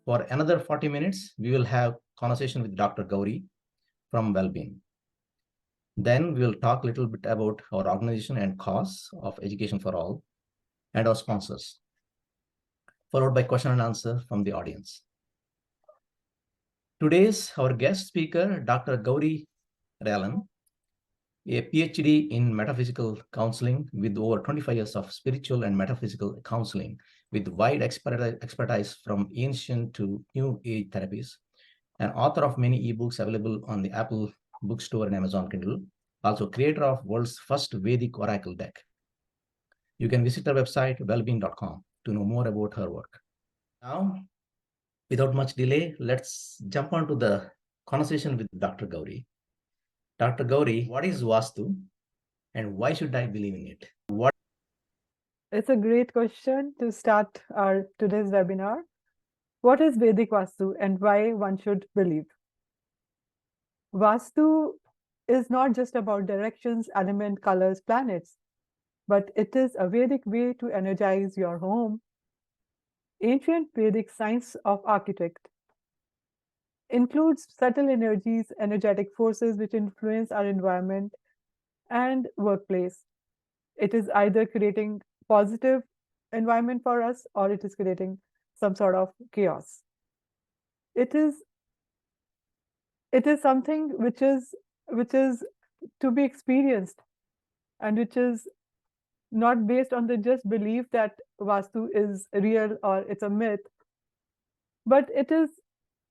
For another 40 minutes, we will have conversation with Dr. Gauri from Wellbeing. Then we will talk a little bit about our organization and cause of Education for All and our sponsors, followed by question and answer from the audience. Today's our guest speaker, Dr. Gauri Ralan, a PhD in metaphysical counseling with over 25 years of spiritual and metaphysical counseling with wide expertise from ancient to new age therapies, and author of many ebooks available on the Apple Bookstore and Amazon Kindle, also creator of world's first Vedic Oracle deck. You can visit her website, wellbeing.com, to know more about her work. Now, without much delay, let's jump on to the conversation with Dr. Gauri. Dr. Gauri, what is Vastu and why should I believe in it? It's a great question to start our today's webinar. What is Vedic Vastu and why one should believe? Vastu is not just about directions, element, colors, planets, but it is a Vedic way to energize your home. Ancient Vedic science of architect includes subtle energies, energetic forces which influence our environment and workplace. It is either creating positive environment for us or it is creating some sort of chaos. It is something which is to be experienced and which is not based on the just belief that Vastu is real or it's a myth, but it is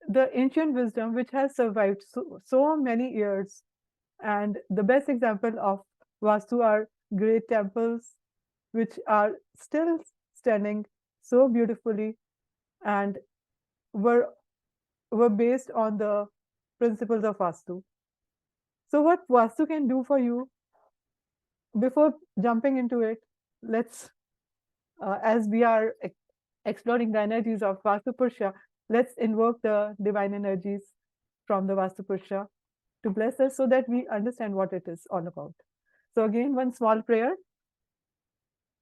the ancient wisdom which has survived so many years. And the best example of Vastu are great temples which are still standing so beautifully and were based on the principles of Vastu. So what Vastu can do for you, before jumping into it, let's, as we are exploring the energies of Vastu Purusha, let's invoke the divine energies from the Vastu Purusha to bless us so that we understand what it is all about. So again, one small prayer.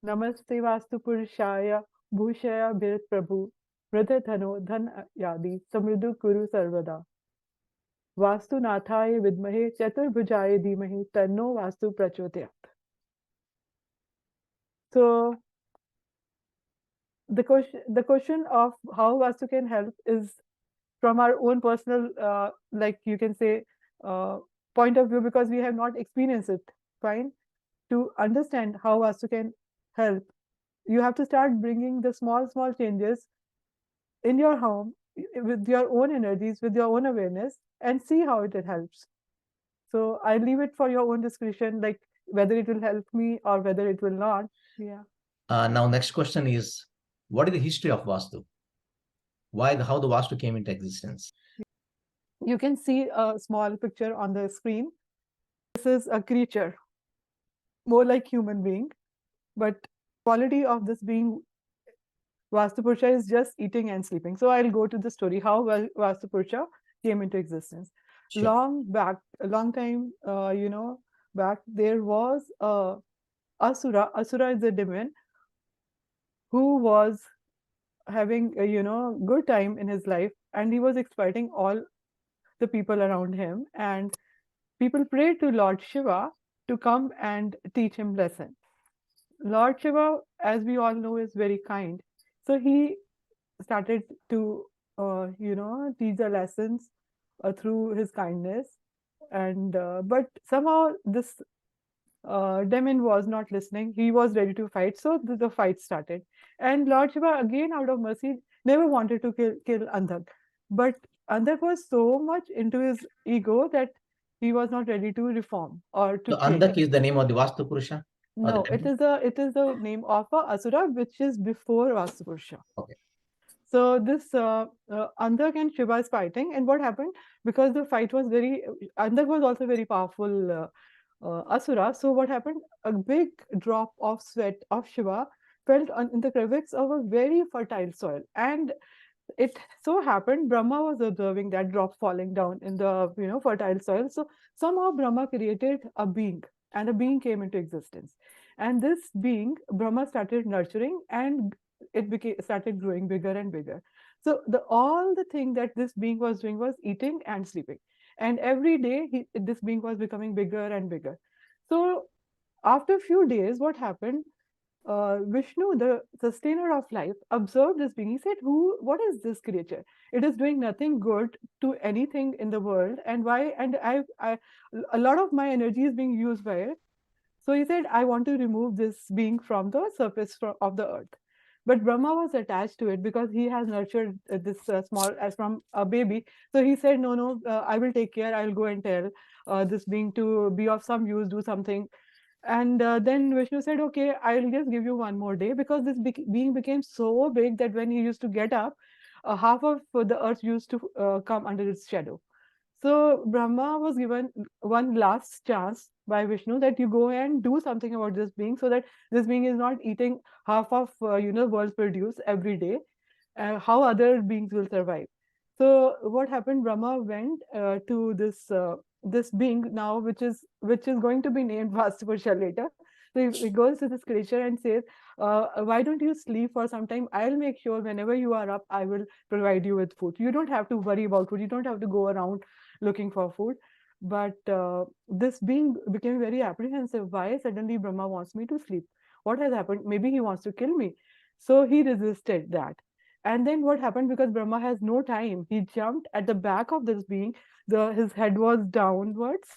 Namaste Vastu Purushaya Bhushaya Bhirat Prabhu Vridhathano Dhan Yadi Samriddhu Kuru Sarvada Vastu Nathaya Vidmahe Chaturbhujaya Dhimahi Tanno Vastu Prachodayat. So the question of how Vastu can help is from our own personal, like you can say, point of view, because we have not experienced it. Fine. To understand how Vastu can help, you have to start bringing the small changes in your home with your own energies, with your own awareness, and see how it helps. So I leave it for your own discretion, like whether it will help me or whether it will not. Yeah. Now, next question is, what is the history of Vastu? How the Vastu came into existence? You can see a small picture on the screen. This is a creature, more like human being, but quality of this being Vastu Purusha is just eating and sleeping. So I'll go to the story how Vastu Purusha came into existence. Sure. A long time, back, there was a Asura. Asura is a demon who was having good time in his life, and he was exploiting all the people around him. And people prayed to Lord Shiva to come and teach him lesson. Lord Shiva, as we all know, is very kind. So he started to, teach the lessons through his kindness. And but somehow this demon was not listening. He was ready to fight. So the fight started. And Lord Shiva, again, out of mercy, never wanted to kill Andhak. But Andhak was so much into his ego that he was not ready to reform or to So change. Andak is the name of the Vastu Purusha? No, it is the name of a Asura, which is before Vastu Purusha. Okay. So this Andhak and Shiva is fighting, and what happened? Because the fight was Andhak was also very powerful Asura. So what happened? A big drop of sweat of Shiva fell in the crevice of a very fertile soil, and it so happened Brahma was observing that drop falling down in the fertile soil. So somehow Brahma created a being, and a being came into existence, and this being Brahma started nurturing, and it started growing bigger and bigger. So all the thing that this being was doing was eating and sleeping, and every day this being was becoming bigger and bigger. So after a few days, what happened? Vishnu, the sustainer of life, observed this being. He said, "Who? What is this creature? It is doing nothing good to anything in the world, and why? And a lot of my energy is being used by it. So he said, I want to remove this being from the surface of the earth." But Brahma was attached to it because he has nurtured this small as from a baby. So he said, no, no, I will take care. I will go and tell this being to be of some use, do something. And then Vishnu said, okay, I'll just give you one more day, because this being became so big that when he used to get up, half of the earth used to come under its shadow. So Brahma was given one last chance by Vishnu that you go and do something about this being, so that this being is not eating half of world's produce every day. How other beings will survive? So what happened? Brahma went to this being now, which is going to be named Vastupusha later. So he goes to this creature and says, "Why don't you sleep for some time? I'll make sure whenever you are up, I will provide you with food. You don't have to worry about food. You don't have to go around looking for food." But this being became very apprehensive. Why suddenly Brahma wants me to sleep? What has happened? Maybe he wants to kill me. So he resisted that. And then what happened? Because Brahma has no time, he jumped at the back of this being. His head was downwards,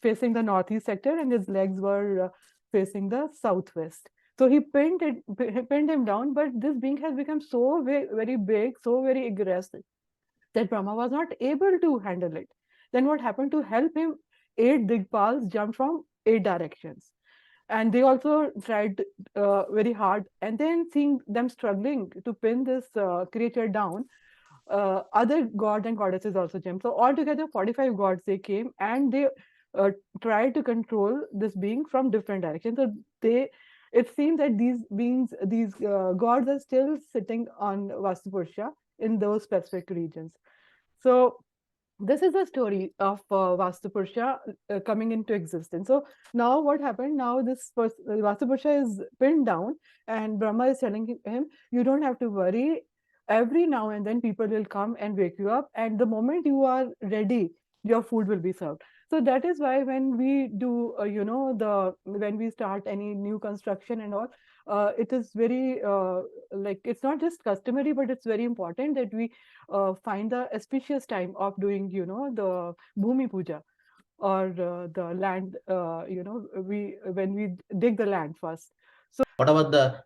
facing the northeast sector, and his legs were facing the southwest. So he pinned him down. But this being has become so very big, so very aggressive, that Brahma was not able to handle it. Then what happened? To help him, 8 Digpals jumped from 8 directions, and they also tried very hard. And then seeing them struggling to pin this creature down, other gods and goddesses also jumped. So altogether 45 gods they came, and they uh, tried to control this being from different directions. So they it seems that these beings, these gods, are still sitting on Vastupurusha in those specific regions. So this is the story of Vastupurusha coming into existence. So now what happened? Now this Vastupurusha is pinned down, and Brahma is telling him, you don't have to worry. Every now and then people will come and wake you up, and the moment you are ready, your food will be served. So that is why when we do, when we start any new construction and all, it is very like, it's not just customary, but it's very important that we find the auspicious time of doing, the Bhumi Puja, or the land, we when we dig the land first. So What about the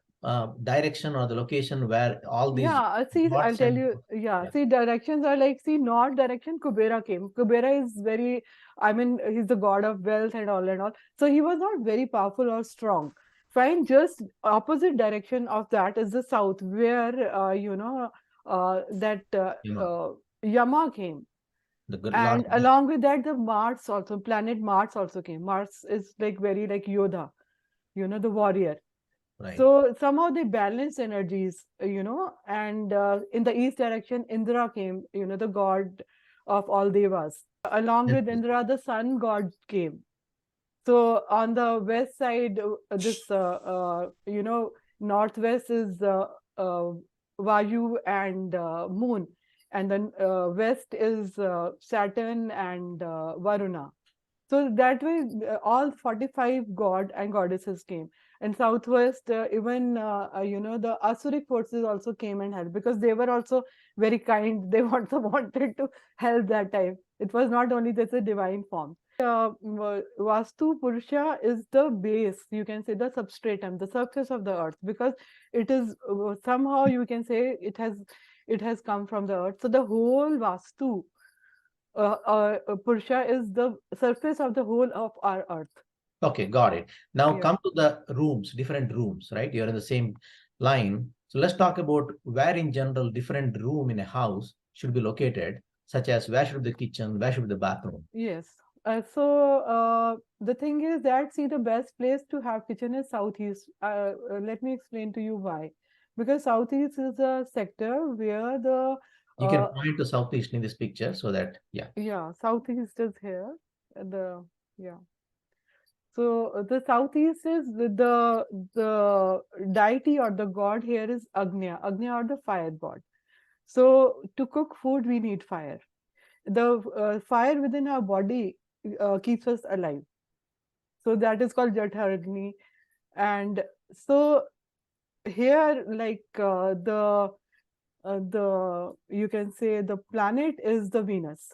direction or the location where all these yeah, see, I'll gods tell and you. Yeah, yeah, see, directions are like, see, north direction, Kubera came. Kubera is very, I mean, he's the god of wealth and all and all. So he was not very powerful or strong. Fine, just opposite direction of that is the south, where, that Yama, Yama came. the good Lord. And along with that, the Mars also, planet Mars also came. Mars is like very like Yoda, the warrior. Right. So somehow they balance energies, and in the east direction, Indra came, the god of all devas. Along Yes, with yes. Indra, the sun god came. So on the west side, northwest is uh, Vayu and moon, and then west is Saturn and Varuna. So that way, all 45 god and goddesses came. And southwest, even the Asuric forces also came and helped, because they were also very kind. They also wanted to help that time. It was not only just a divine form. Vastu Purusha is the base, you can say, the substratum, the surface of the earth, because it is somehow, you can say, it has come from the earth. So the whole Vastu, Purusha is the surface of the whole of our earth. Okay, got it. Now Yeah. come to the rooms, different rooms, right? You're in the same line. So let's talk about where in general different room in a house should be located, such as where should be the kitchen, where should be the bathroom. Yes. So the thing is that, see, the best place to have kitchen is southeast. Let me explain to you why. Because southeast is a sector where the You can uh, point to southeast in this picture so that, yeah, yeah, southeast is here. The Yeah. So the southeast is the deity or the god here is Agnya, Agnya or the fire god. So to cook food, we need fire. The fire within our body keeps us alive. So that is called Jatharagni. And so here, like the you can say the planet is the Venus.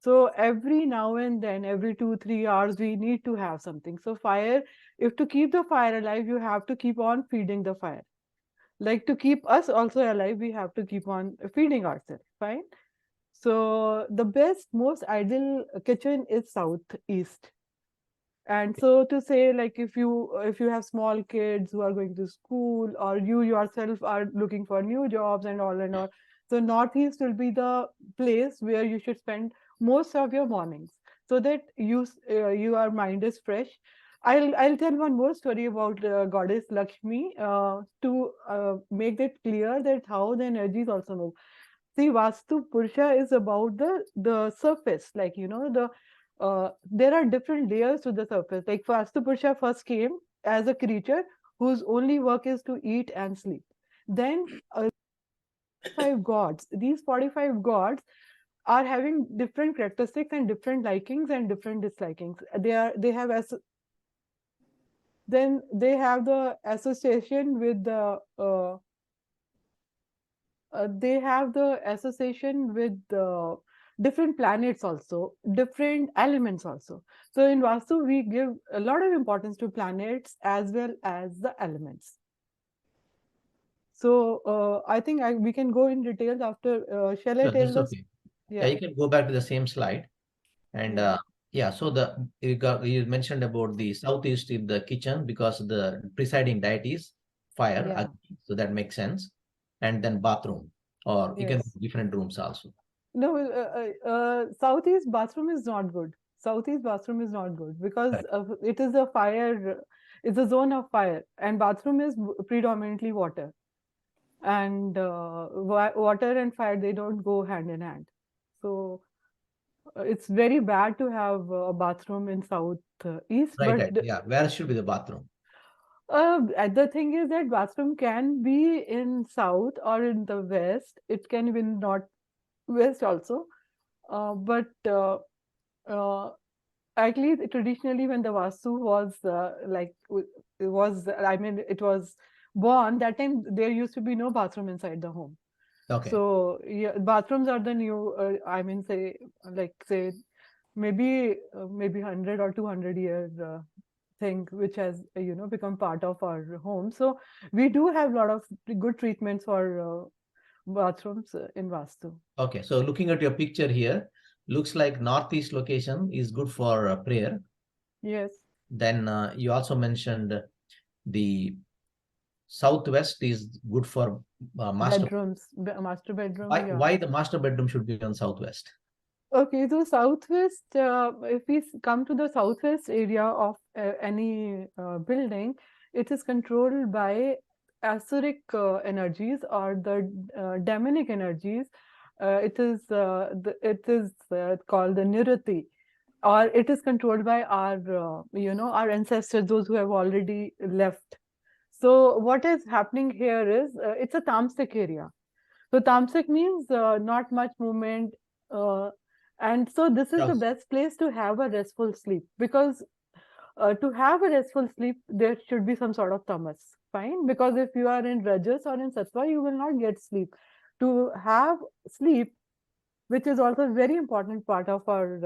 So every now and then, every 2-3 hours, we need to have something. So fire, if to keep the fire alive, you have to keep on feeding the fire. Like to keep us also alive, we have to keep on feeding ourselves. Fine. So the best, most ideal kitchen is southeast. And so to say, like if you have small kids who are going to school, or you yourself are looking for new jobs and all, so northeast will be the place where you should spend most of your mornings, so that your mind is fresh. I'll tell one more story about goddess Lakshmi to make it clear that how the energies also move. See, Vastu Purusha is about the surface, like the there are different layers to the surface. Like Vastu Purusha first came as a creature whose only work is to eat and sleep. Then 45 gods. These 45 gods are having different characteristics and different likings and different dislikings. Then they have the association with they have the association with different planets also, different elements also. So in Vastu, we give a lot of importance to planets as well as the elements. So I think we can go in details after. Shall I Sure, tell that's this? okay. Yeah. You can go back to the same slide. And Yeah. yeah, so you mentioned about the southeast in the kitchen because the presiding deity is fire, Yeah. Agni, so that makes sense. And then bathroom, or you can Yes. different rooms also. No, southeast bathroom is not good. Southeast bathroom is not good because Correct. it is a fire. It's a zone of fire, and bathroom is predominantly water. And water and fire, they don't go hand in hand. So it's very bad to have a bathroom in south east. Right, But right. Yeah, where should be the bathroom? the thing is that bathroom can be in south or in the west. It can be in north west also. But actually, traditionally, when the Vastu was it was born, that time there used to be no bathroom inside the home. Okay. So yeah, bathrooms are the new. Say maybe 100 or 200 year thing, which has become part of our home. So we do have a lot of good treatments for bathrooms in Vastu. Okay, so looking at your picture here, looks like northeast location is good for prayer. Yes, Then you also mentioned the southwest is good for master. bedrooms, master bedroom. Why, Yeah. why the master bedroom should be on southwest? Okay, so southwest, if we come to the southwest area of any building, it is controlled by Asuric energies or the demonic energies. It is called the Niruti, or it is controlled by our ancestors, those who have already left. So what is happening here is it's a tamasic area. So tamasic means not much movement, uh, and so this is the Yes. best place to have a restful sleep, because to have a restful sleep there should be some sort of tamas. Fine, because if you are in rajas or in sattva, you will not get sleep. To have sleep, which is also a very important part of our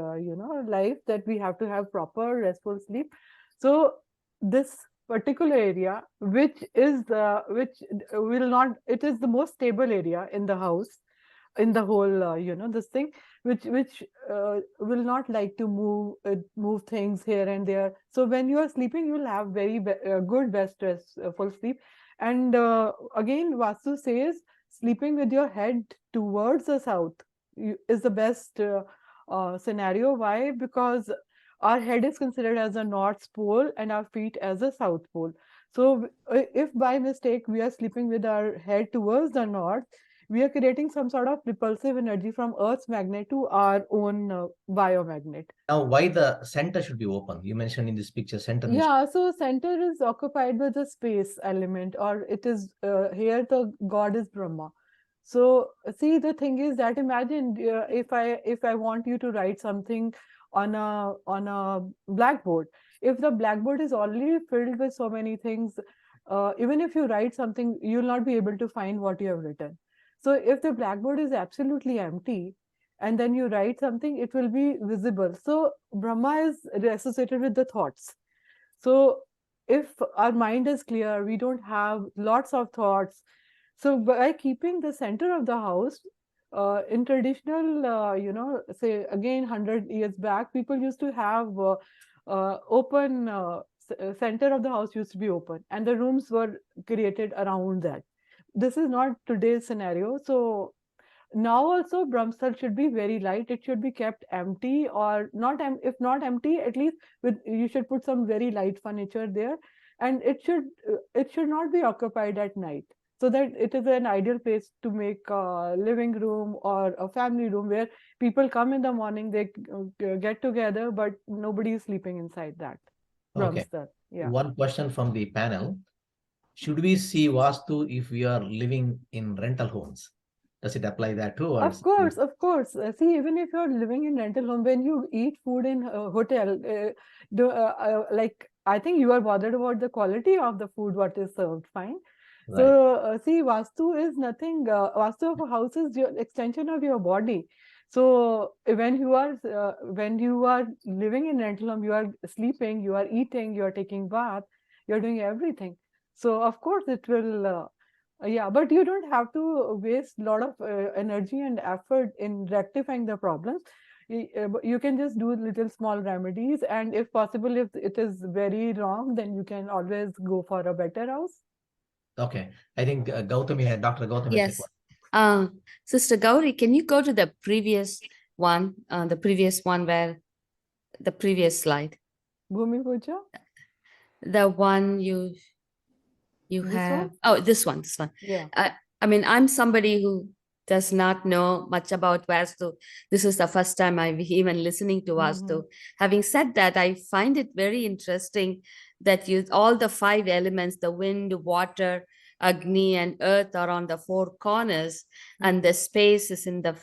life, that we have to have proper restful sleep. So this particular area, which will not, it is the most stable area in the house, in the whole this thing, which will not like to move things here and there. So when you are sleeping, you will have very good best restful sleep. And again, Vastu says sleeping with your head towards the south is the best scenario. Why? Because our head is considered as a north pole and our feet as a south pole. So if by mistake we are sleeping with our head towards the north, we are creating some sort of repulsive energy from Earth's magnet to our own biomagnet. Now, why the center should be open? You mentioned in this picture center. Yeah, so center is occupied with the space element, or it is here the god is Brahma. So see, the thing is that imagine if I want you to write something on a blackboard, if the blackboard is already filled with so many things, even if you write something, you'll not be able to find what you have written. So if the blackboard is absolutely empty, and then you write something, it will be visible. So Brahma is associated with the thoughts. So if our mind is clear, we don't have lots of thoughts. So by keeping the center of the house, in traditional, say again 100 years back, people used to have open center of the house used to be open, and the rooms were created around that. This is not today's scenario. So now also Brahmsthal should be very light. It should be kept empty, or not if not empty, at least with you should put some very light furniture there, and it should not be occupied at night, so that it is an ideal place to make a living room or a family room where people come in the morning, they get together, but nobody is sleeping inside that Okay. Brahmsthal. Yeah. One question from the panel. Should we see Vastu if we are living in rental homes? Does it apply that too? Or Of course, of course. See, even if you're living in rental home, when you eat food in a hotel, like I think you are bothered about the quality of the food what is served. Fine. right. So see, Vastu is nothing. Vastu of a house is your extension of your body. So when you are living in rental home, you are sleeping, you are eating, you are taking bath, you are doing everything. So of course it will. Yeah, but you don't have to waste a lot of energy and effort in rectifying the problems. You can just do little small remedies, and if possible, if it is very wrong, then you can always go for a better house. Okay. I think Dr. Gautami has a Yes. question. Sister Gauri, can you go to the previous one, where the previous slide, Bhumi Puja, the one you this have? one? Oh, this one, this one. Yeah. I mean, I'm somebody who does not know much about Vastu. This is the first time I'm even listening to Vastu. Having said that, I find it very interesting that all the 5 elements, the wind, water, Agni, and earth, are on the 4 corners, and the space is in the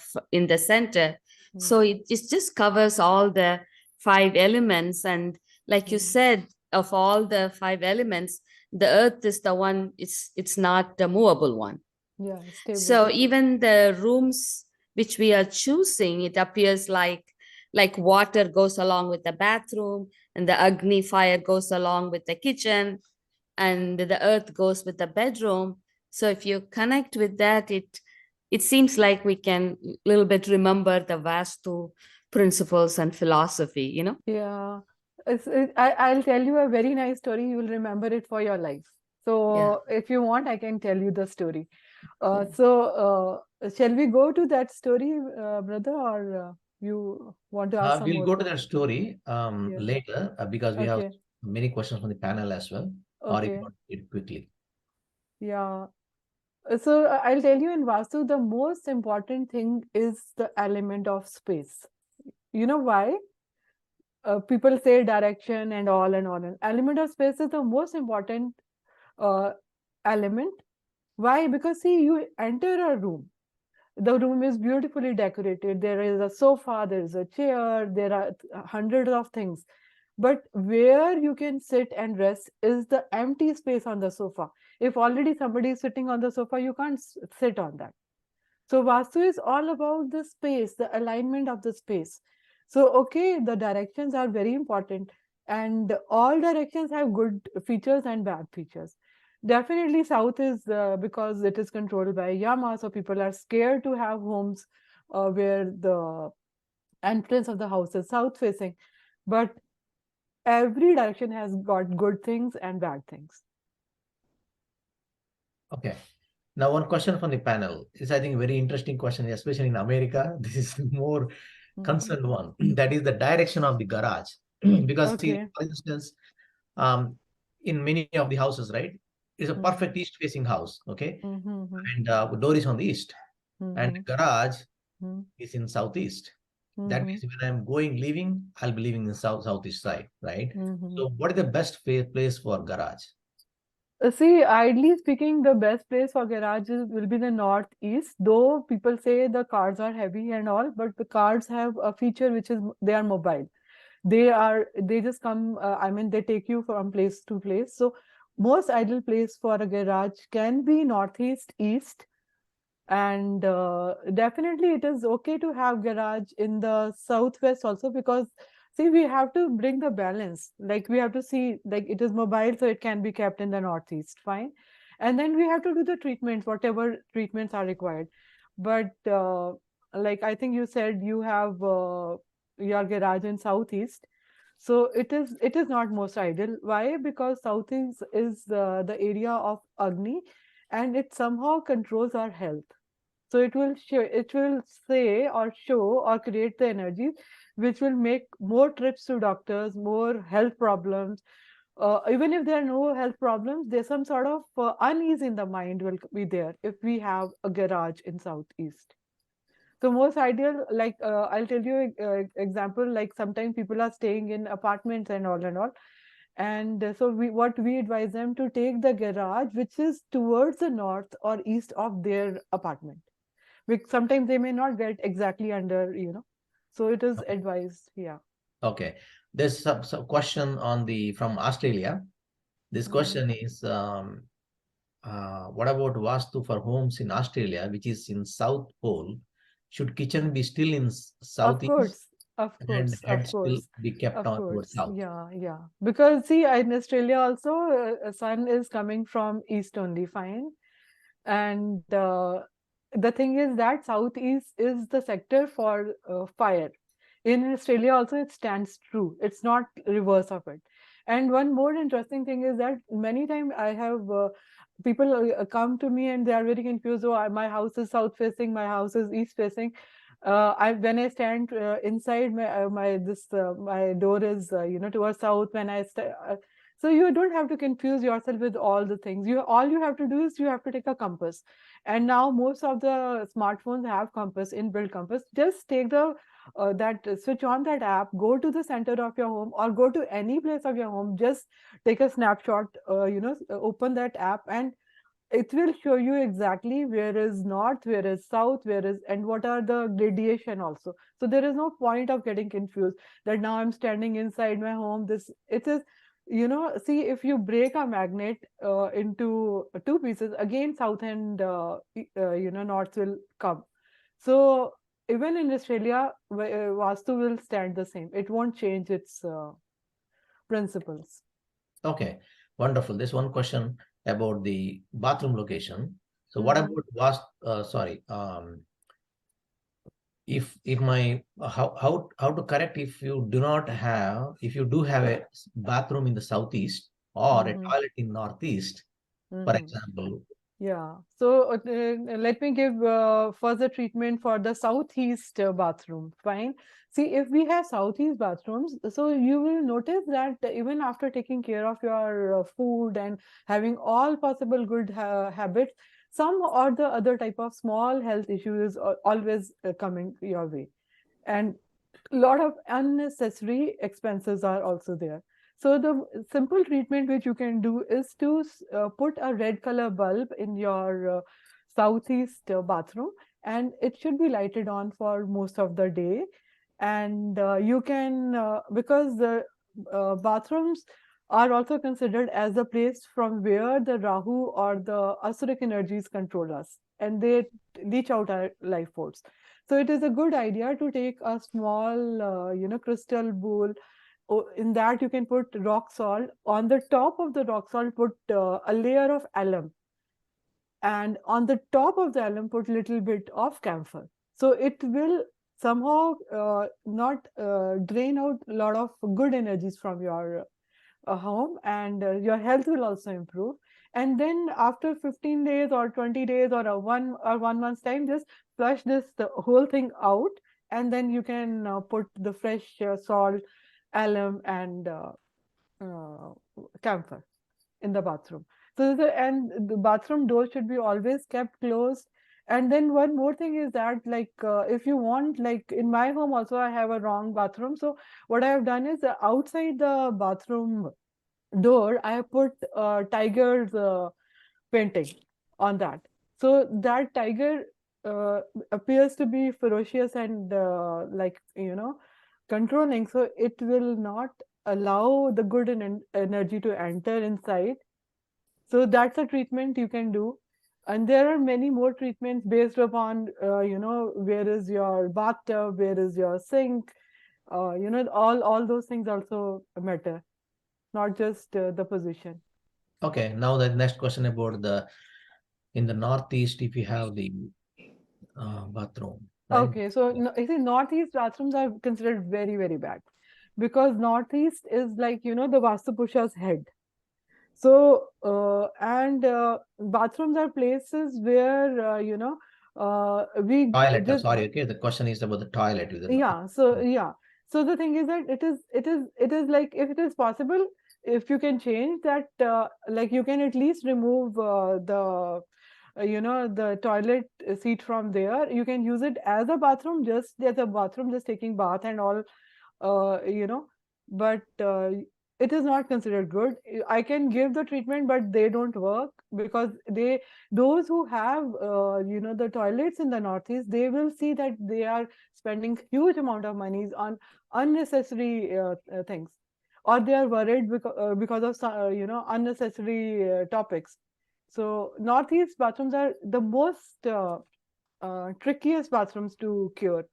center. So it just covers all the 5 elements. And like you said, of all the 5 elements, the earth is the one, it's not the movable one. Yeah, stable. So even the rooms which we are choosing, it appears like water goes along with the bathroom, and the Agni, fire, goes along with the kitchen, and the earth goes with the bedroom. So if you connect with that, it seems like we can a little bit remember the Vastu principles and philosophy. Yeah. I'll tell you a very nice story. You will remember it for your life. So if you want, I can tell you the story. So shall we go to that story, brother, or you want to ask some We'll more go to questions? that story Yeah. later because we have Okay. many questions from the panel as well. Or if Okay. not, it quickly. Yeah. So I'll tell you, in Vastu, the most important thing is the element of space. You know why? People say direction and all and all. Element of space is the most important uh, element. Why? Because see, you enter a room. The room is beautifully decorated. There is a sofa, there is a chair, there are hundreds of things. But where you can sit and rest is the empty space on the sofa. If already somebody is sitting on the sofa, you can't sit on that. So Vastu is all about the space, the alignment of the space. So, okay, the directions are very important, and all directions have good features and bad features. Definitely, south is because it is controlled by Yama, so people are scared to have homes where the entrance of the house is south facing. But every direction has got good things and bad things. Okay. Now, one question from the panel is, I think, a very interesting question, especially in America. This is more concerned one. That is the direction of the garage. Because, see, for instance, in many of the houses, right, it's a perfect east-facing house, okay? And the door is on the east. And the garage is in southeast. That means when I'm leaving, I'll be leaving in southeast side, right? So what is the best place for garage? See, ideally speaking, the best place for garages will be the northeast. Though people say the cars are heavy and all, but the cars have a feature which is they are mobile. They just come. I mean, they take you from place to place. So most ideal place for a garage can be northeast, east, and definitely it is okay to have garage in the southwest also, because see, we have to bring the balance. Like we have to see, like it is mobile, so it can be kept in the northeast, fine. And then we have to do the treatments, whatever treatments are required. But like I think you said you have your garage in southeast, so it is not most ideal. Why? Because southeast is the area of Agni, and it somehow controls our health. So it will say or show or create the energies which will make more trips to doctors, more health problems. Even if there are no health problems, there's some sort of unease in the mind will be there if we have a garage in southeast. So most ideal, like I'll tell you example, like sometimes people are staying in apartments and all and all. And so we advise them to take the garage which is towards the north or east of their apartment, because sometimes they may not get exactly under, so it is advised. Yeah. Okay. There's some question on the from Australia. This question is what about Vastu for homes in Australia, which is in South Pole? Should kitchen be still in Of southeast course, of and course, head of still course, be kept of on towards course. south? Yeah, yeah. Because see, in Australia also, sun is coming from east only, fine. And the thing is that southeast is the sector for fire. In Australia also, it stands true. It's not reverse of it. And one more interesting thing is that many times I have people come to me and they are very confused. Oh, my house is south facing, my house is east facing. I when I stand inside my door is towards south. So you don't have to confuse yourself with all the things. All you have to do is you have to take a compass. And now most of the smartphones have compass, inbuilt compass. Just take the that switch on that app, go to the center of your home or go to any place of your home, just take a snapshot, open that app, and it will show you exactly where is north, where is south, where is, and what are the gradation also. So there is no point of getting confused that now I'm standing inside my home. This it is, see, if you break a magnet into two pieces, again south and north will come. So even in Australia, Vastu will stand the same. It won't change its principles. Okay, wonderful. There's one question about the bathroom location. So what about sorry, if my how to correct if you do not have, if you do have a bathroom in the southeast or a toilet in northeast, for example. Yeah. So let me give further treatment for the southeast bathroom. Fine. See, if we have southeast bathrooms, so you will notice that even after taking care of your food and having all possible good habits, some or the other type of small health issues are always coming your way. And a lot of unnecessary expenses are also there. So the simple treatment which you can do is to put a red color bulb in your southeast bathroom, and it should be lighted on for most of the day. And you can, because the bathrooms are also considered as a place from where the Rahu or the Asuric energies control us, and they leach out our life force. So it is a good idea to take a small, crystal bowl. In that you can put rock salt. On the top of the rock salt, put a layer of alum, and on the top of the alum, put little bit of camphor. So it will somehow not drain out a lot of good energies from your home, and your health will also improve. And then after 15 days or 20 days or 1 month's time, just flush the whole thing out, and then you can put the fresh salt, alum, and uh, camphor in the bathroom. So and the bathroom door should be always kept closed. And then one more thing is that, like, if you want, like in my home also, I have a wrong bathroom. So what I have done is outside the bathroom door, I have put tiger's painting on that. So that tiger appears to be ferocious and like, controlling. So it will not allow the good energy to enter inside. So that's a treatment you can do. And there are many more treatments based upon, where is your bathtub, where is your sink, all those things also matter, not just the position. Okay, now the next question about in the Northeast, if you have the bathroom, right? Okay, so you see, Northeast bathrooms are considered very, very bad because Northeast is like, the Vastu Pusha's head. So, and bathrooms are places where, we Toilet, just, sorry, okay, the question is about the toilet within the yeah. So, yeah. So the thing is that it is like, if it is possible, if you can change that, like you can at least remove the toilet seat from there. You can use it as a bathroom, just taking bath and all, but it is not considered good. I can give the treatment, but they don't work because those who have, the toilets in the Northeast, they will see that they are spending huge amount of monies on unnecessary things, or they are worried because of unnecessary topics. So Northeast bathrooms are the most trickiest bathrooms to cure.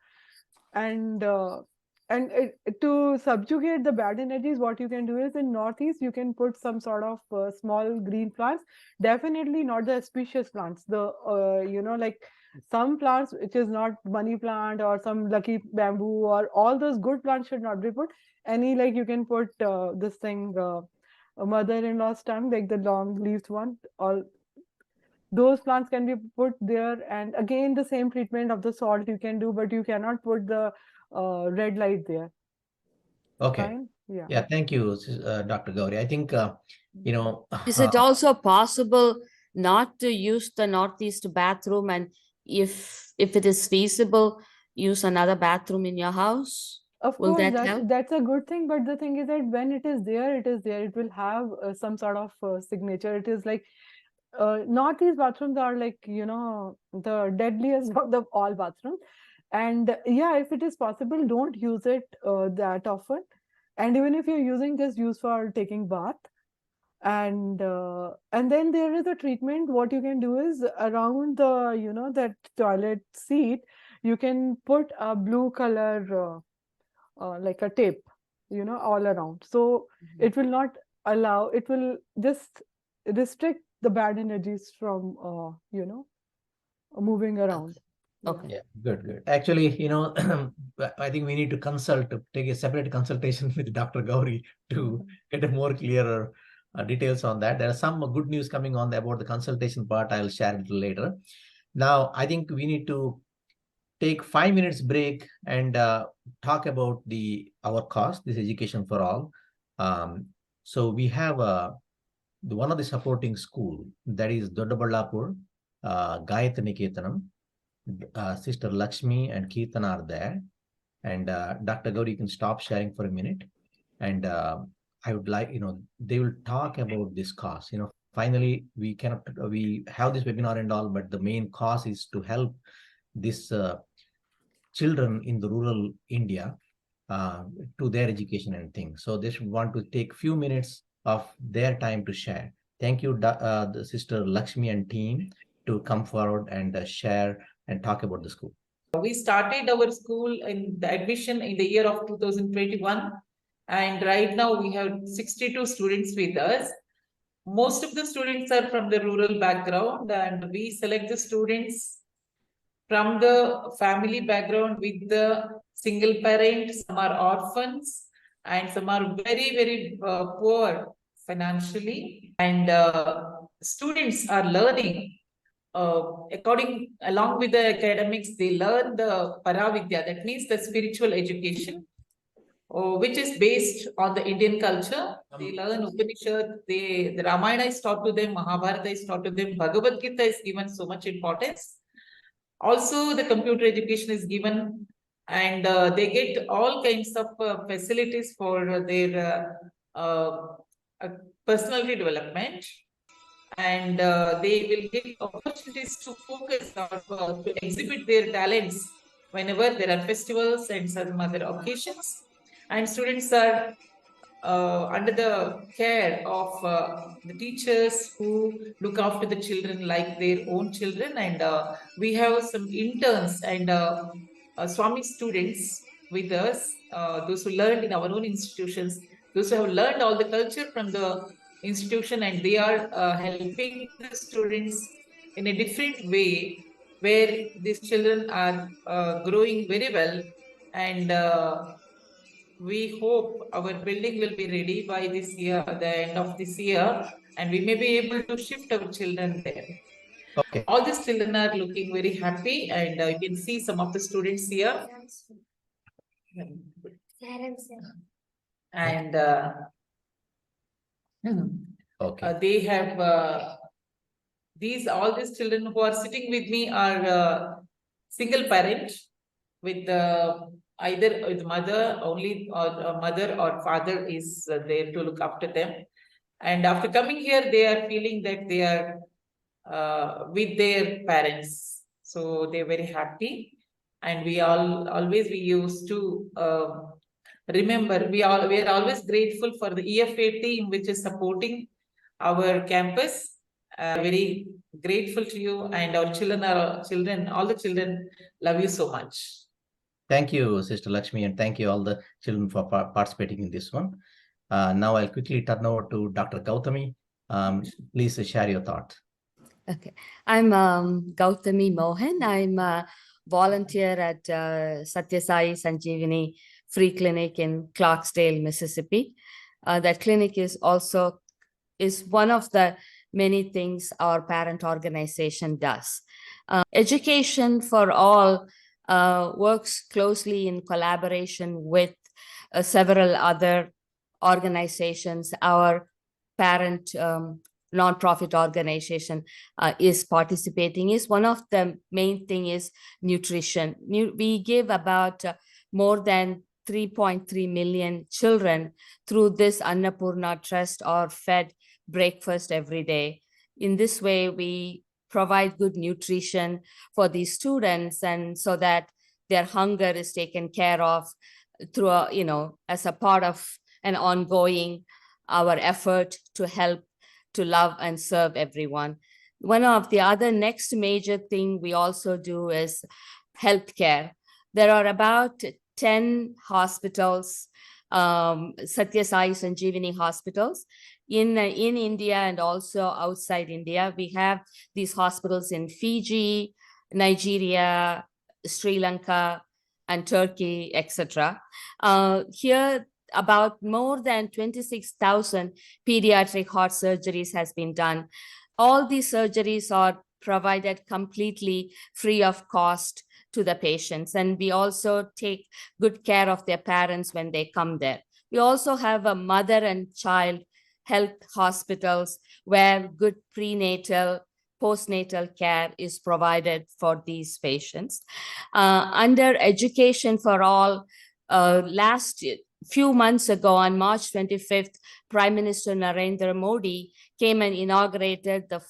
And to subjugate the bad energies, what you can do is, in Northeast you can put some sort of small green plants, definitely not the auspicious plants, the like some plants which is not money plant or some lucky bamboo, or all those good plants should not be put. Any, like, you can put this thing, a mother-in-law's tongue, like the long leaved one, all those plants can be put there. And again, the same treatment of the salt you can do, but you cannot put the red light there. Okay. Fine. Yeah. Yeah, thank you, Dr. Gauri. I think, Is it also possible not to use the Northeast bathroom, and if it is feasible, use another bathroom in your house? Of Will course, that that's help? that's a good thing, but the thing is that when it is there, it is there. It will have some sort of signature. It is like, Northeast bathrooms are like, the deadliest of the all bathrooms. And yeah, if it is possible, don't use it that often. And even if you're using, just use for taking bath. And then there is a treatment. What you can do is, around the, that toilet seat, you can put a blue color, like a tape, all around. So it will not allow, it will just restrict the bad energies from, moving around. Okay. yeah, good. Actually, I think we need to take a separate consultation with Dr. Gauri to get a more clearer details on that. There are some good news coming on about the consultation part. I'll share it later. Now, I think we need to take 5 minutes break and talk about our cause, this education for all. So we have one of the supporting school, that is Doddaballapur, Gayatri Niketanam. Sister Lakshmi and Kirtan are there. And Dr. Gauri, you can stop sharing for a minute. And I would like, they will talk about this cause. Finally, we have this webinar and all, but the main cause is to help this children in the rural India to their education and things. So they should want to take few minutes of their time to share. Thank you, the Sister Lakshmi and team, to come forward and share and talk about the school. We started our school in the admission in the year of 2021. And right now we have 62 students with us. Most of the students are from the rural background, and we select the students from the family background with the single parent. Some are orphans and some are very, very poor financially. And students are learning along with the academics, they learn the Paravidya, that means the spiritual education, which is based on the Indian culture. They learn Upanishad, the Ramayana is taught to them, Mahabharata is taught to them, Bhagavad Gita is given so much importance. Also, the computer education is given, and they get all kinds of facilities for their personality development, and they will get opportunities to focus or to exhibit their talents whenever there are festivals and some other occasions. And students are under the care of the teachers who look after the children like their own children. And we have some interns and Swami students with us, those who learned in our own institutions, those who have learned all the culture from the institution, and they are helping the students in a different way, where these children are growing very well. And we hope our building will be ready by this year, the end of this year, and we may be able to shift our children there. Okay. All these children are looking very happy, and you can see some of the students here. And Okay. they have all these children who are sitting with me are single parent with either with mother only, or mother or father is there to look after them. And after coming here, they are feeling that they are with their parents, so they're very happy. And we used to remember, we are always grateful for the EFA team which is supporting our campus. Very grateful to you, and our children, all the children love you so much. Thank you, Sister Lakshmi, and thank you all the children for participating in this one. Now I'll quickly turn over to Dr. Gautami. Please share your thoughts. Okay, I'm Gautami Mohan. I'm a volunteer at Satya Sai Sanjeevani Free Clinic in Clarksdale, Mississippi. That clinic is one of the many things our parent organization does. Education for All works closely in collaboration with several other organizations. Our parent nonprofit organization is participating. Is one of the main thing is nutrition. We give about more than 3.3 million children through this Annapurna Trust are fed breakfast every day. In this way, we provide good nutrition for these students, and so that their hunger is taken care of through as a part of an ongoing our effort to help to love and serve everyone. One of the other next major thing we also do is healthcare. There are about 10 hospitals, Satya Sai Sanjeevani hospitals in India and also outside India. We have these hospitals in Fiji, Nigeria, Sri Lanka, and Turkey, etc. Here, about more than 26,000 pediatric heart surgeries has been done. All these surgeries are provided completely free of cost to the patients, and we also take good care of their parents when they come there. We also have a mother and child health hospitals where good prenatal, postnatal care is provided for these patients. Under Education for All, last few months ago, on March 25th, Prime Minister Narendra Modi came and inaugurated the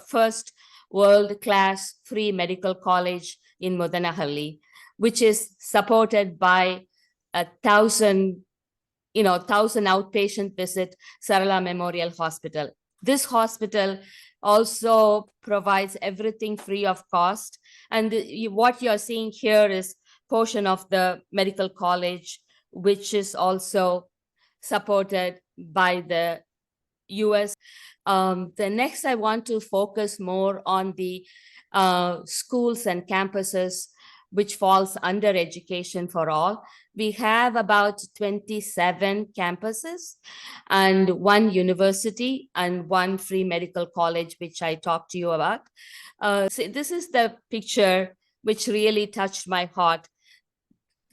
first world-class free medical college in Modanahalli, which is supported by 1,000 outpatient visit Sarala Memorial Hospital. This hospital also provides everything free of cost. And what you're seeing here is portion of the medical college, which is also supported by the US. The next, I want to focus more on the schools and campuses which falls under Education for All. We have about 27 campuses and 1 university and 1 free medical college, which I talked to you about. So this is the picture which really touched my heart.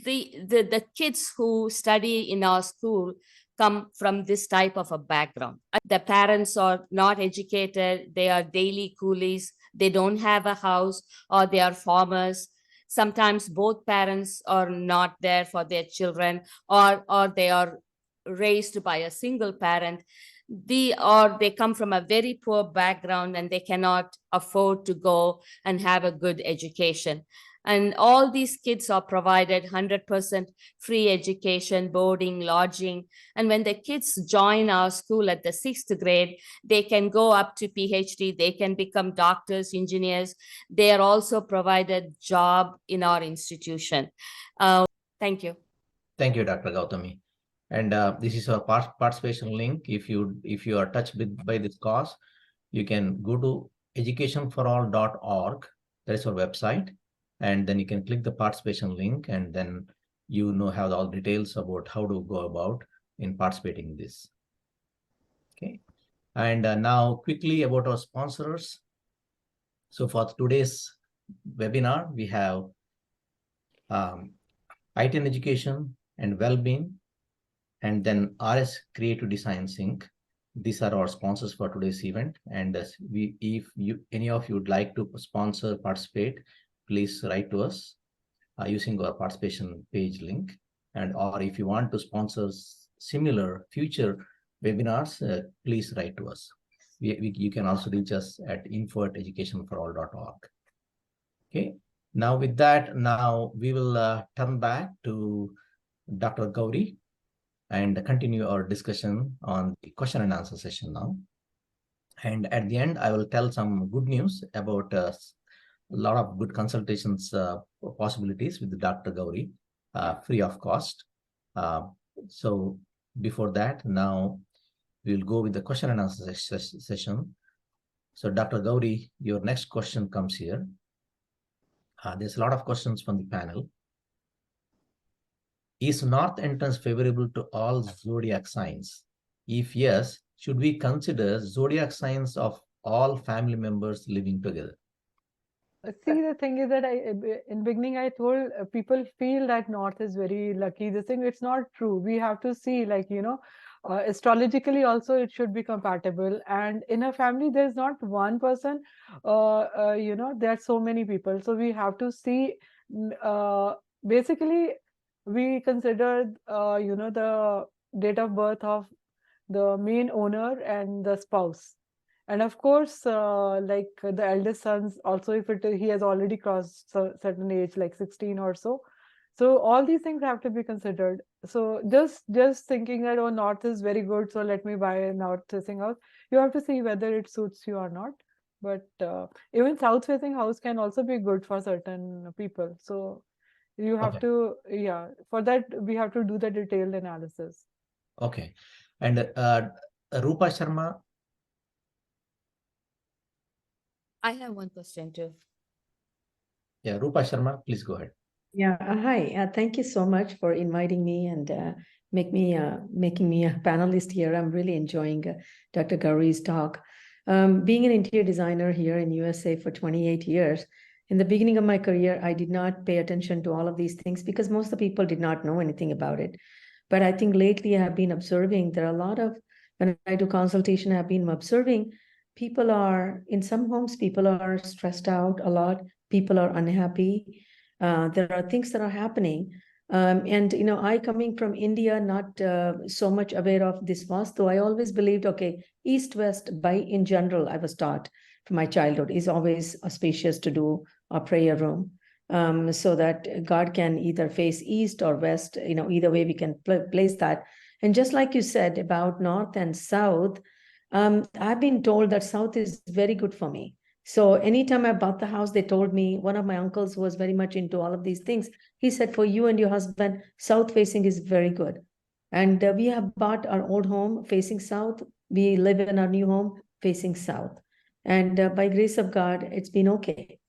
The kids who study in our school come from this type of a background. The parents are not educated, they are daily coolies, they don't have a house, or they are farmers. Sometimes both parents are not there for their children, or they are raised by a single parent, or they come from a very poor background and they cannot afford to go and have a good education. And all these kids are provided 100% free education, boarding, lodging. And when the kids join our school at the 6th grade, they can go up to PhD, they can become doctors, engineers. They are also provided job in our institution. Thank you. Thank you, Dr. Gautami. And this is our participation link. If you are touched by this cause, you can go to educationforall.org. That is our website. And then you can click the participation link, and then have all details about how to go about in participating in this. Okay. And now quickly about our sponsors. So for today's webinar, we have IT and Education and Wellbeing, and then RS Creative Design Sync. These are our sponsors for today's event. And if any of you would like to sponsor, participate, please write to us using our participation page link. Or if you want to sponsor similar future webinars, please write to us. You can also reach us at info@educationforall.org. Okay. Now with that, we will turn back to Dr. Gauri and continue our discussion on the question and answer session now. And at the end, I will tell some good news about a lot of good consultations possibilities with Dr. Gauri, free of cost. So before that, now we'll go with the question and answer session. So Dr. Gauri, your next question comes here. There's a lot of questions from the panel. Is north entrance favorable to all zodiac signs? If yes, should we consider zodiac signs of all family members living together? See, the thing is that in beginning I told people feel that north is very lucky. This thing, it's not true. We have to see, like, astrologically also it should be compatible. And in a family, there's not one person. There are so many people. So we have to see. Basically, we consider the date of birth of the main owner and the spouse. And of course, like the eldest sons, also if he has already crossed a certain age, like 16 or so. So all these things have to be considered. So just thinking that, oh, north is very good, so let me buy a north facing house. You have to see whether it suits you or not. But even south facing house can also be good for certain people. So you have to, for that we have to do the detailed analysis. Okay. And Rupa Sharma. I have one question too. Yeah, Rupa Sharma, please go ahead. Yeah, hi. Thank you so much for inviting me and making me a panelist here. I'm really enjoying Dr. Gauri's talk. Being an interior designer here in USA for 28 years, in the beginning of my career, I did not pay attention to all of these things because most of the people did not know anything about it. But I think lately I have been observing there are a lot of, when I do consultation, I've been observing people are, in some homes, people are stressed out a lot. People are unhappy. There are things that are happening. And, I coming from India, not so much aware of this Vastu, I always believed, okay, east-west in general, I was taught from my childhood is always spacious to do a prayer room. So that God can either face east or west, either way we can place that. And just like you said about north and south, I've been told that south is very good for me. So anytime I bought the house, they told me, one of my uncles who was very much into all of these things, he said, for you and your husband, south facing is very good. And we have bought our old home facing south. We live in our new home facing south. And by grace of God, it's been okay.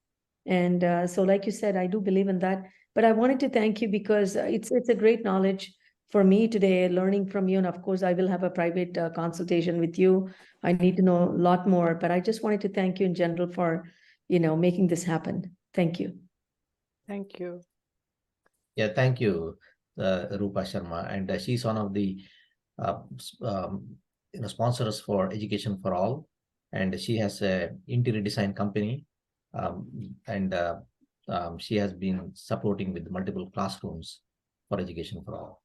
And so like you said, I do believe in that. But I wanted to thank you because it's a great knowledge for me today, learning from you. And of course, I will have a private consultation with you. I need to know a lot more, but I just wanted to thank you in general for, making this happen. Thank you. Thank you. Yeah, thank you, Rupa Sharma. And she's one of the sponsors for Education for All. And she has an interior design company. She has been supporting with multiple classrooms for Education for All.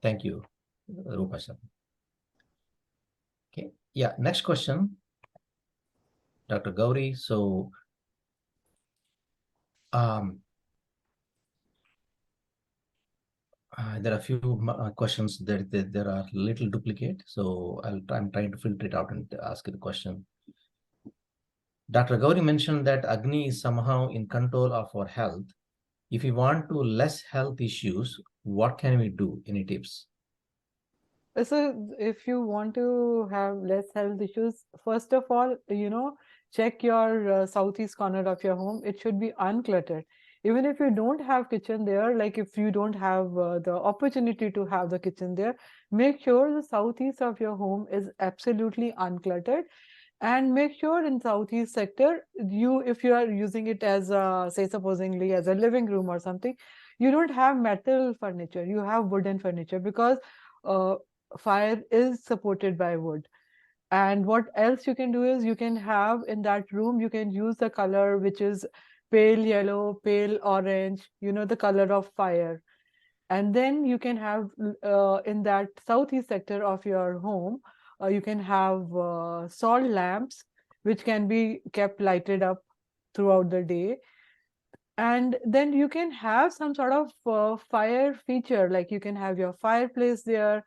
Thank you. Rupa sir. Okay. Yeah. Next question, Dr. Gauri. So, there are a few questions that there are little duplicate. So I'm trying to filter it out and ask you the question. Dr. Gauri mentioned that Agni is somehow in control of our health. If we want to less health issues, what can we do? Any tips? So if you want to have less health issues, first of all, check your southeast corner of your home. It should be uncluttered. Even if you don't have kitchen there, like if you don't have the opportunity to have the kitchen there, make sure the southeast of your home is absolutely uncluttered. And make sure in southeast sector, if you are using it as say supposingly as a living room or something, you don't have metal furniture, you have wooden furniture, because fire is supported by wood. And what else you can do is, you can have in that room, you can use the color which is pale yellow, pale orange, the color of fire. And then you can have in that southeast sector of your home, you can have salt lamps which can be kept lighted up throughout the day. And then you can have some sort of fire feature, like you can have your fireplace there,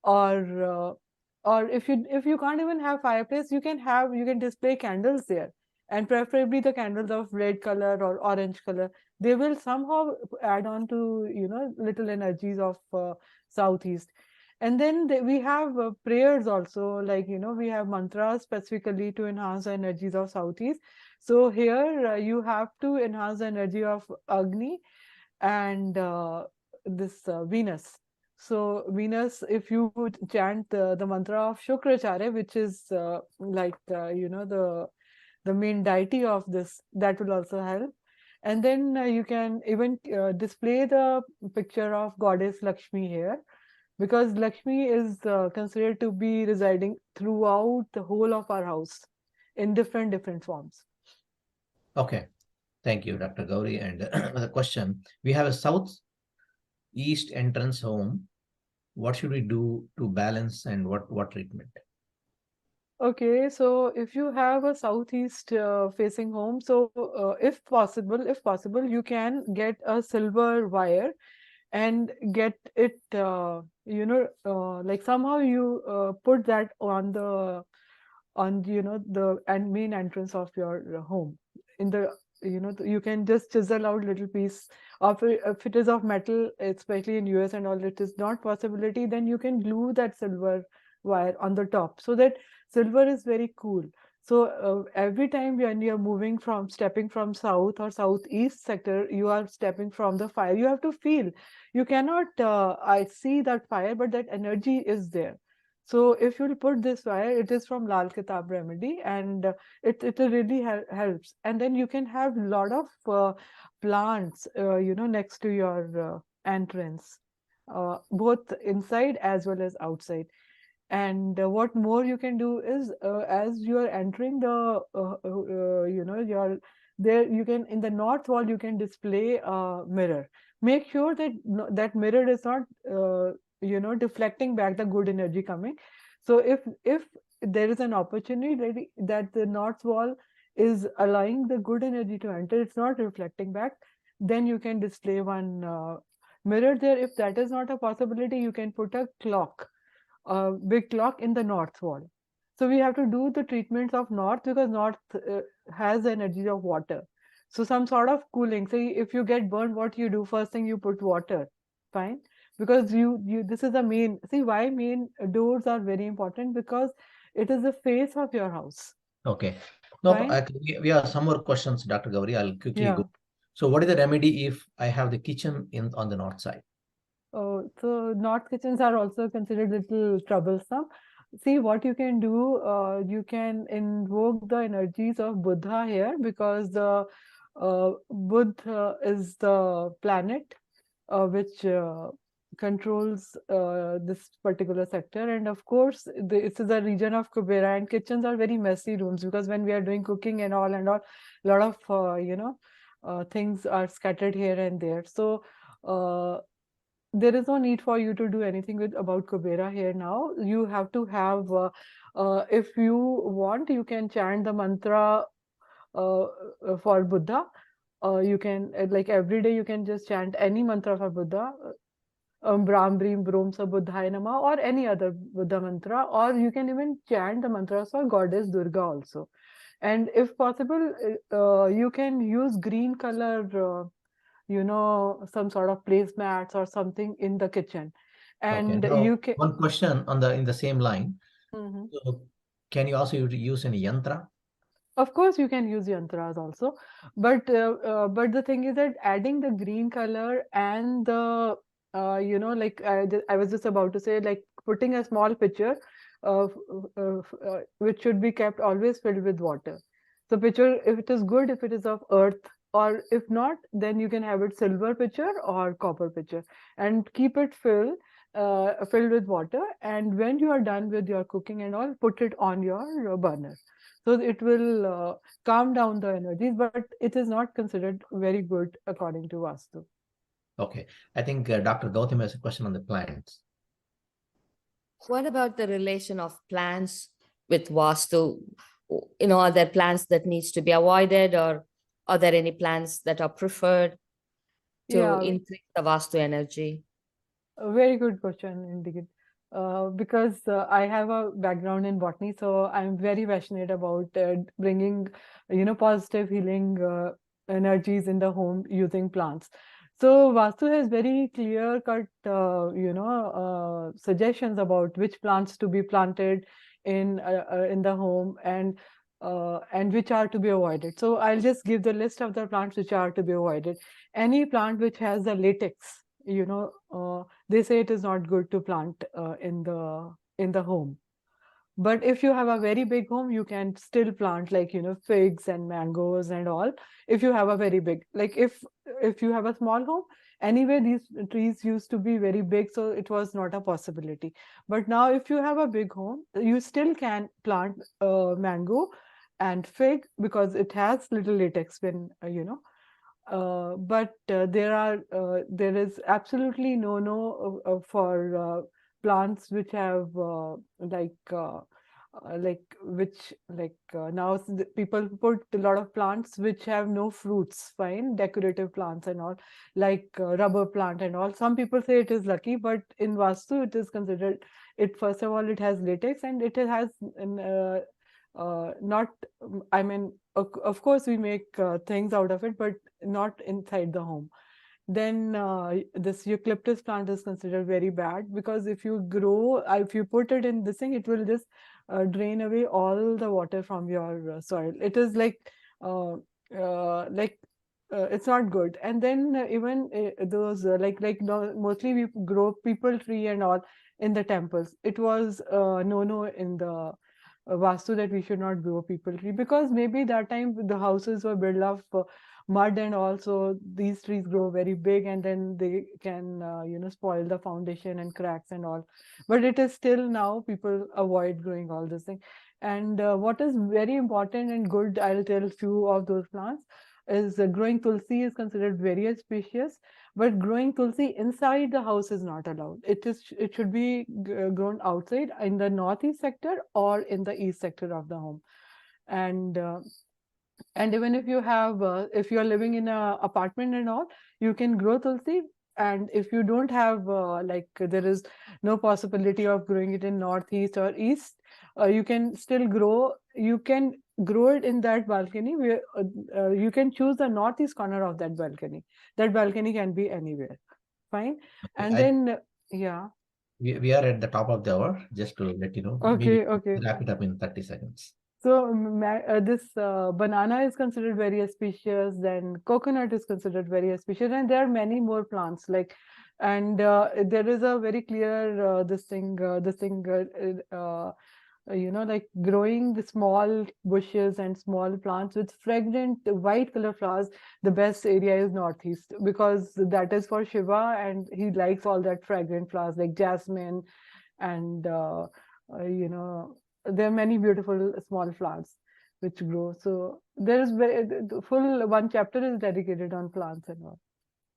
or if you can't even have fireplace, you can display candles there, and preferably the candles of red color or orange color. They will somehow add on to little energies of southeast. And then we have prayers also, like we have mantras specifically to enhance the energies of southeast. So here you have to enhance the energy of Agni and this Venus. So Venus, if you would chant the mantra of Shukracharya, which is the main deity of this, that will also help. And then you can even display the picture of goddess Lakshmi here, because Lakshmi is considered to be residing throughout the whole of our house in different forms. Okay. Thank you, Dr. Gauri. And the question, we have a southeast entrance home. What should we do to balance, and what treatment? Okay, so if you have a southeast facing home, so if possible, you can get a silver wire and get it, like somehow you put that on the main entrance of your home. In the you can just chisel out little piece of it. If it is of metal, especially in US and all, it is not possibility, then you can glue that silver wire on the top, so that silver is very cool. So every time when you're stepping from south or southeast sector, you are stepping from the fire. You have to feel. You cannot I see that fire, but that energy is there. So if you'll put this wire, it is from Lal Kitab Remedy, and it really helps. And then you can have a lot of plants, next to your entrance, both inside as well as outside. And what more you can do is, as you are entering your there, you can, in the north wall, you can display a mirror. Make sure that that mirror is not deflecting back the good energy coming. So if there is an opportunity that the north wall is allowing the good energy to enter, it's not reflecting back, then you can display one mirror there. If that is not a possibility, you can put a big clock in the north wall. So we have to do the treatments of north, because north has the energy of water. So some sort of cooling. Say if you get burned, what you do? First thing, you put water. Fine. Because this is the main. See why main doors are very important, because it is the face of your house. Okay. No, Fine. we have some more questions, Dr. Gauri. I'll quickly Yeah. go. So what is the remedy if I have the kitchen on the north side? Oh, so north kitchens are also considered little troublesome. See what you can do. You can invoke the energies of Buddha here, because the Buddha is the planet which controls this particular sector. And of course, this is a region of Kubera, and kitchens are very messy rooms, because when we are doing cooking and all, a lot of things are scattered here and there. So there is no need for you to do anything with about Kubera here now. You have to have, if you want, you can chant the mantra for Buddha. You can, like every day, you can just chant any mantra for Buddha. Brahm, Brim, Brom, Sa Buddhaya Nama, or any other Buddha mantra, or you can even chant the mantras for Goddess Durga also. And if possible, you can use green color, some sort of placemats or something in the kitchen. And now, you can. one question on in the same line. Mhm. So can you also use any yantra? Of course, you can use yantras also, but the thing is that adding the green color and the like I was just about to say, like putting a small pitcher, which should be kept always filled with water. So pitcher, if it is good, if it is of earth, or if not, then you can have it silver pitcher or copper pitcher, and keep it filled with water. And when you are done with your cooking and all, put it on your burner. So it will calm down the energies, but it is not considered very good according to Vastu. Okay, I think Dr. Gautam has a question on the plants. What about the relation of plants with Vastu? Are there plants that needs to be avoided, or are there any plants that are preferred to increase the Vastu energy? A very good question indeed. Because I have a background in botany, so I'm very passionate about bringing, positive healing energies in the home using plants. So Vastu has very clear-cut, suggestions about which plants to be planted in the home, and which are to be avoided. So I'll just give the list of the plants which are to be avoided. Any plant which has the latex, they say it is not good to plant in the home. But if you have a very big home, you can still plant, like, figs and mangoes and all. If you have a very big, like if you have a small home, anyway, these trees used to be very big, so it was not a possibility. But now if you have a big home, you still can plant mango and fig, because it has little latex when, but there is absolutely no for plants which have now people put a lot of plants which have no fruits, fine, decorative plants and all, like rubber plant and all. Some people say it is lucky, but in Vastu it is considered, it first of all, it has latex, and it has not, I mean, of course we make things out of it, but not inside the home. Then this eucalyptus plant is considered very bad, because if you put it in this thing, it will just drain away all the water from your soil. It is it's not good. And then even those mostly we grow people tree and all in the temples. It was no in the Vastu that we should not grow people tree, because maybe that time the houses were built of mud, and also these trees grow very big, and then they can spoil the foundation and cracks and all. But it is still, now people avoid growing all this thing. And what is very important and good, I'll tell few of those plants, is growing tulsi is considered very auspicious, but growing tulsi inside the house is not allowed. It should be grown outside in the northeast sector or in the east sector of the home. And even if you have, if you are living in a apartment and all, you can grow tulsi. And if you don't have, there is no possibility of growing it in northeast or east, you can still grow. You can grow it in that balcony, where you can choose the northeast corner of that balcony. That balcony can be anywhere. Fine. And then, yeah. We are at the top of the hour, just to let you know. Okay, maybe okay. Wrap it up in 30 seconds. So this banana is considered very auspicious, then coconut is considered very auspicious, and there are many more plants, and there is a very clear growing the small bushes and small plants with fragrant white color flowers. The best area is northeast, because that is for Shiva, and he likes all that fragrant flowers like jasmine, and there are many beautiful small flowers which grow. So there is the full one chapter is dedicated on plants and all.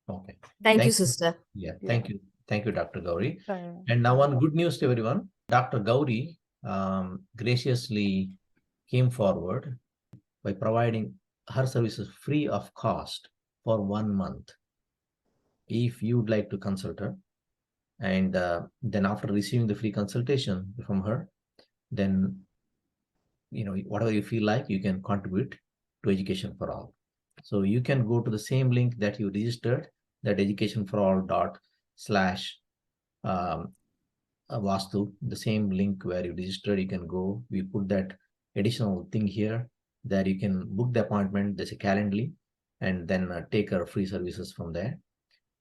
Okay. Thank you, sister. Yeah, thank you. Thank you, Dr. Gauri. Thank And now you. one good news to everyone. Dr. Gauri graciously came forward by providing her services free of cost for 1 month. If you'd like to consult her, and then after receiving the free consultation from her, then whatever you feel like, you can contribute to Education for All. So you can go to the same link that you registered, that educationforall./Vastu, the same link where you registered. You can go. We put that additional thing here that you can book the appointment. There's a Calendly, and then take our free services from there,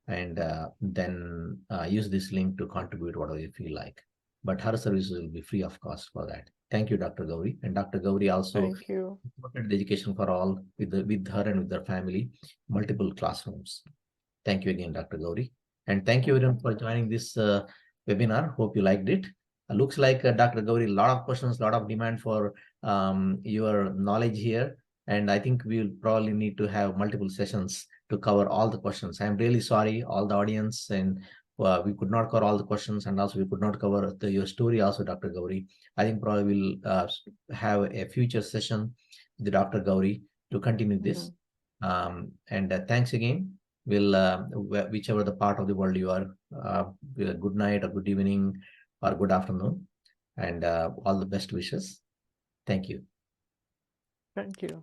and then use this link to contribute whatever you feel like. But her services will be free of cost for that. Thank you, Dr. Gauri. And Dr. Gauri also Thank you. supported the Education for All with her and with their family, multiple classrooms. Thank you again, Dr. Gauri. And thank you everyone for joining this webinar. Hope you liked it. Looks like Dr. Gauri, a lot of questions, a lot of demand for your knowledge here. And I think we'll probably need to have multiple sessions to cover all the questions. I'm really sorry, all the audience, and we could not cover all the questions, and also we could not cover your story also, Dr. Gauri. I think probably we'll have a future session with Dr. Gauri to continue this. And thanks again. We'll, whichever the part of the world you are, good night or good evening or good afternoon, and all the best wishes. Thank you. Thank you.